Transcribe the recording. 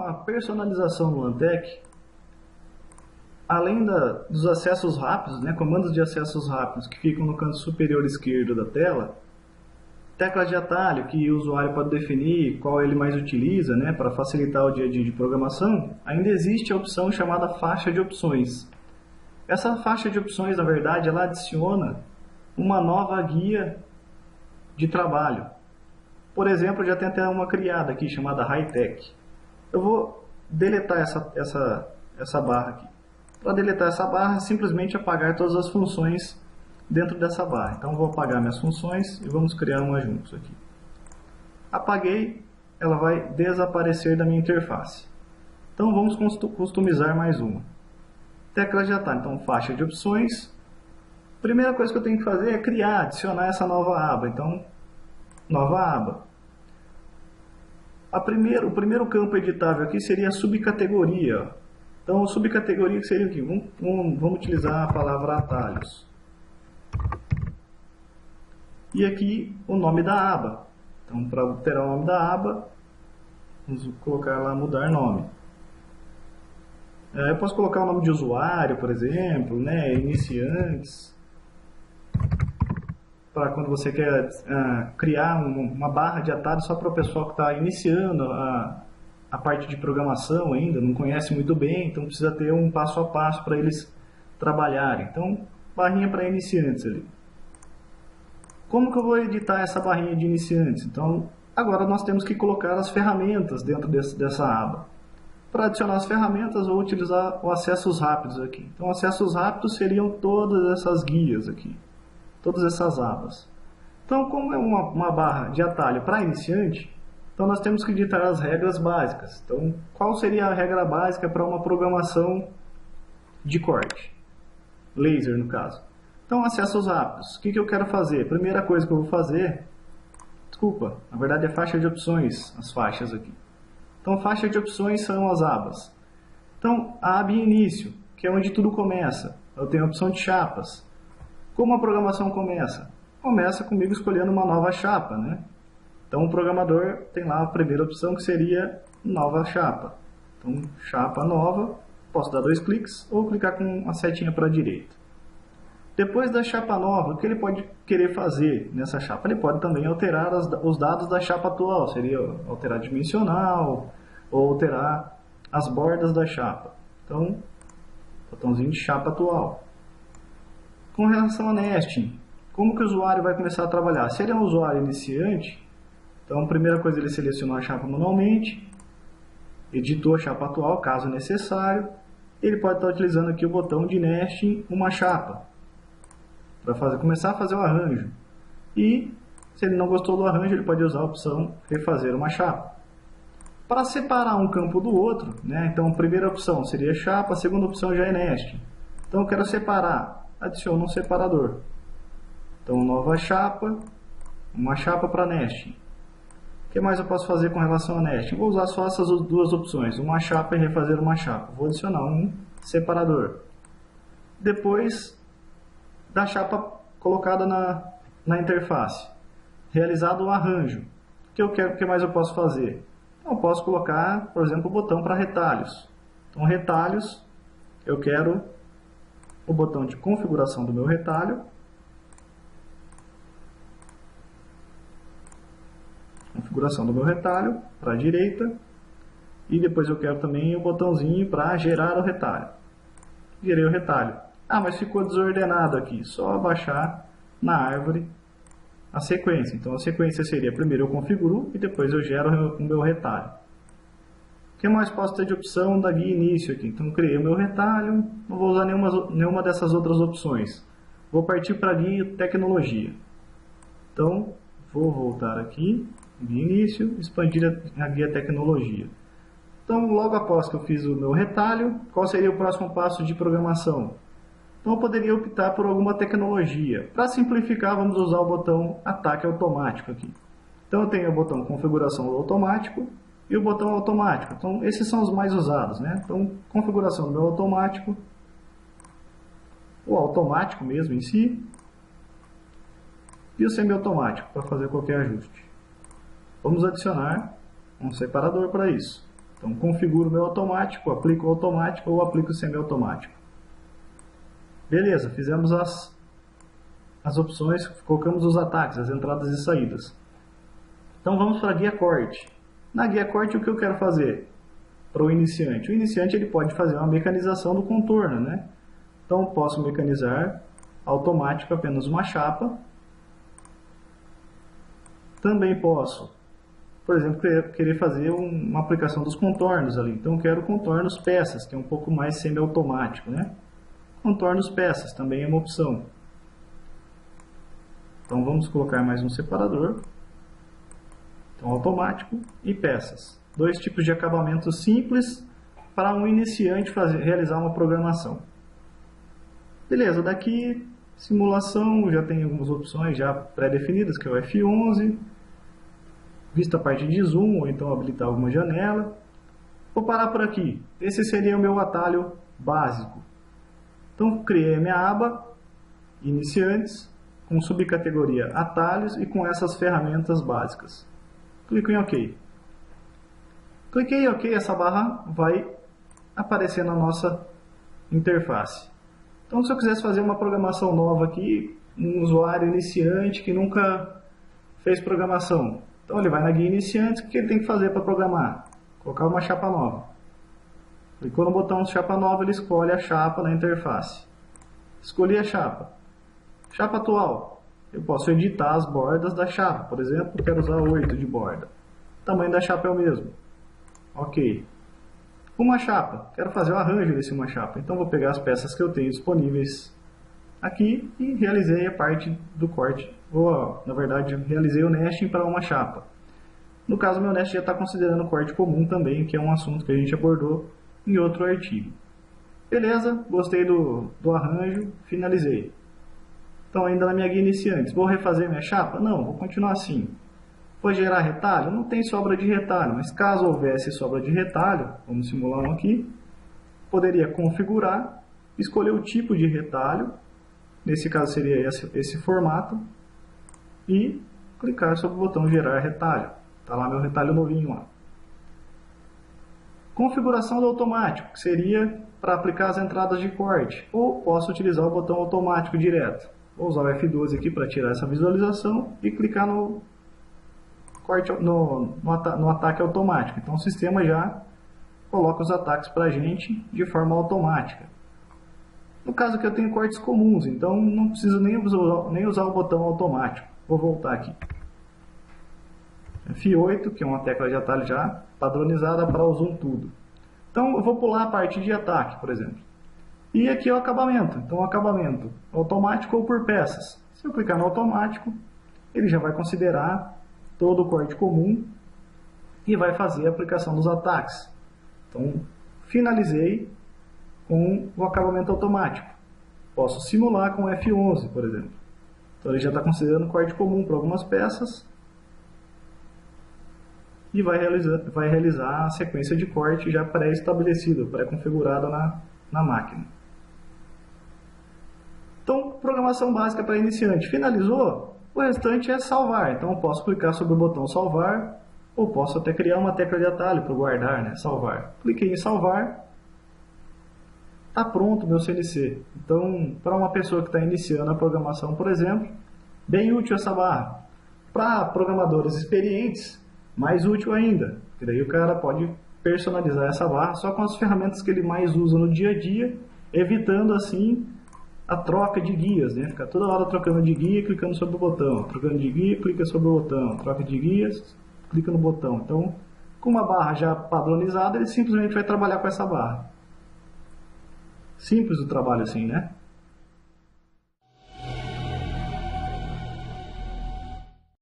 a personalização no Antec, além dos acessos rápidos, né, comandos de acessos rápidos que ficam no canto superior esquerdo da tela, teclas de atalho que o usuário pode definir qual ele mais utiliza, né, para facilitar o dia a dia de programação, ainda existe a opção chamada faixa de opções. Essa faixa de opções, na verdade, ela adiciona uma nova guia de trabalho. Por exemplo, já tem até uma criada aqui chamada High-Tech. Eu vou deletar essa barra aqui. Para deletar essa barra, simplesmente apagar todas as funções dentro dessa barra. Então, vou apagar minhas funções e vamos criar uma juntos aqui. Apaguei, ela vai desaparecer da minha interface. Então, vamos customizar mais uma. Tecla de atalho, então faixa de opções. Primeira coisa que eu tenho que fazer é criar, adicionar essa nova aba. Então, nova aba. O primeiro campo editável aqui seria a subcategoria. Então, a subcategoria seria o quê? Vamos utilizar a palavra atalhos. E aqui o nome da aba. Então, para alterar o nome da aba, vamos colocar lá mudar nome. Eu posso colocar o nome de usuário, por exemplo, né, iniciantes, para quando você quer criar uma barra de atalho só para o pessoal que está iniciando a parte de programação ainda, não conhece muito bem, então precisa ter um passo a passo para eles trabalharem. Então, barrinha para iniciantes ali. Como que eu vou editar essa barrinha de iniciantes? Então, agora nós temos que colocar as ferramentas dentro dessa aba. Para adicionar as ferramentas, vou utilizar o acessos rápidos aqui. Então, acessos rápidos seriam todas essas guias aqui, todas essas abas. Então, como é uma barra de atalho para iniciante, então nós temos que digitar as regras básicas. Então, qual seria a regra básica para uma programação de corte? Laser, no caso. Então, acessos rápidos. O que eu quero fazer? Primeira coisa que eu vou fazer, na verdade é faixa de opções, as faixas aqui. Então, faixa de opções são as abas. Então, a aba início, que é onde tudo começa. Eu tenho a opção de chapas. Como a programação começa? Começa comigo escolhendo uma nova chapa, né? Então, o programador tem lá a primeira opção, que seria nova chapa. Então, chapa nova, posso dar 2 cliques ou clicar com a setinha para a direita. Depois da chapa nova, o que ele pode querer fazer nessa chapa? Ele pode também alterar os dados da chapa atual, seria alterar dimensional ou alterar as bordas da chapa. Então, botãozinho de chapa atual. Com relação a nesting, como que o usuário vai começar a trabalhar? Se ele é um usuário iniciante, então a primeira coisa ele selecionou a chapa manualmente, editou a chapa atual, caso necessário. Ele pode estar utilizando aqui o botão de nesting uma chapa, para começar a fazer o arranjo. E, se ele não gostou do arranjo, ele pode usar a opção refazer uma chapa. Para separar um campo do outro, né, então a primeira opção seria chapa, a segunda opção já é nesting. Então eu quero separar, adiciono um separador. Então nova chapa, uma chapa para nesting. O que mais eu posso fazer com relação a nesting? Vou usar só essas duas opções, uma chapa e refazer uma chapa. Vou adicionar um separador. Depois da chapa colocada na interface, realizado o arranjo. O que mais eu posso fazer? Então, eu posso colocar, por exemplo, o botão para retalhos. Então, retalhos, eu quero o botão de configuração do meu retalho. Configuração do meu retalho para a direita. E depois eu quero também o botãozinho para gerar o retalho. Gerei o retalho. Ah, mas ficou desordenado aqui. Só abaixar na árvore a sequência. Então, a sequência seria, primeiro eu configuro e depois eu gero o meu retalho. O que mais posso ter de opção da guia início aqui? Então, criei o meu retalho, não vou usar nenhuma dessas outras opções. Vou partir para a guia tecnologia. Então, vou voltar aqui, guia início, expandir a guia tecnologia. Então, logo após que eu fiz o meu retalho, qual seria o próximo passo de programação? Então, eu poderia optar por alguma tecnologia. Para simplificar, vamos usar o botão ataque automático aqui. Então, eu tenho o botão configuração do automático e o botão automático. Então, esses são os mais usados, né? Então, configuração do meu automático, o automático mesmo em si, e o semiautomático para fazer qualquer ajuste. Vamos adicionar um separador para isso. Então, configuro o meu automático, aplico o automático ou aplico o semiautomático. Beleza, fizemos as opções, colocamos os ataques, as entradas e saídas. Então, vamos para a guia corte. Na guia corte, o que eu quero fazer para o iniciante? O iniciante ele pode fazer uma mecanização do contorno, né? Então, posso mecanizar automático apenas uma chapa. Também posso, por exemplo, querer fazer uma aplicação dos contornos ali. Então, quero contornos peças, que é um pouco mais semiautomático, né? Contornos peças também é uma opção. Então, vamos colocar mais um separador. Então, automático e peças. Dois tipos de acabamento simples para um iniciante realizar uma programação. Beleza, daqui simulação, já tem algumas opções já pré-definidas, que é o F11. Vista a parte de zoom, ou então habilitar alguma janela. Vou parar por aqui. Esse seria o meu atalho básico. Então, criei a minha aba, iniciantes, com subcategoria atalhos e com essas ferramentas básicas. Clico em OK. Cliquei em OK, essa barra vai aparecer na nossa interface. Então, se eu quisesse fazer uma programação nova aqui, um usuário iniciante que nunca fez programação, então ele vai na guia iniciantes, o que ele tem que fazer para programar? Colocar uma chapa nova. Clicou no botão chapa nova, ele escolhe a chapa na interface. Escolhi a chapa. Chapa atual. Eu posso editar as bordas da chapa. Por exemplo, quero usar 8 de borda. O tamanho da chapa é o mesmo. Ok. Uma chapa. Quero fazer o arranjo desse uma chapa. Então vou pegar as peças que eu tenho disponíveis aqui e realizei a parte do corte. Na verdade, realizei o nesting para uma chapa. No caso, meu nesting já está considerando o corte comum também, que é um assunto que a gente abordou em outro artigo. Beleza, gostei do arranjo, finalizei. Então, ainda na minha guia iniciantes, vou refazer minha chapa? Não, vou continuar assim. Vou gerar retalho? Não tem sobra de retalho, mas caso houvesse sobra de retalho, vamos simular um aqui, poderia configurar, escolher o tipo de retalho, nesse caso seria esse formato, e clicar sobre o botão gerar retalho. Está lá meu retalho novinho lá. Configuração do automático, que seria para aplicar as entradas de corte, ou posso utilizar o botão automático direto. Vou usar o F12 aqui para tirar essa visualização e clicar no ataque automático. Então o sistema já coloca os ataques para a gente de forma automática. No caso que eu tenho cortes comuns, então não preciso nem usar o botão automático. Vou voltar aqui. F8, que é uma tecla de atalho já padronizada para o zoom tudo. Então eu vou pular a parte de ataque, por exemplo. E aqui é o acabamento. Então, o acabamento automático ou por peças. Se eu clicar no automático, ele já vai considerar todo o corte comum e vai fazer a aplicação dos ataques. Então, finalizei com o acabamento automático. Posso simular com F11, por exemplo. Então, ele já está considerando corte comum para algumas peças e vai realizar a sequência de corte já pré-estabelecida, pré-configurada na máquina. Então, programação básica para iniciante. Finalizou? O restante é salvar. Então, eu posso clicar sobre o botão salvar, ou posso até criar uma tecla de atalho para guardar, né? Salvar. Cliquei em salvar. Está pronto o meu CNC. Então, para uma pessoa que está iniciando a programação, por exemplo, bem útil essa barra. Para programadores experientes, mais útil ainda. Porque daí o cara pode personalizar essa barra só com as ferramentas que ele mais usa no dia a dia, evitando assim a troca de guias, né? Ficar toda hora trocando de guia, clicando sobre o botão, trocando de guia, clica sobre o botão, troca de guias, clica no botão. Então, com uma barra já padronizada, ele simplesmente vai trabalhar com essa barra. Simples o trabalho assim, né?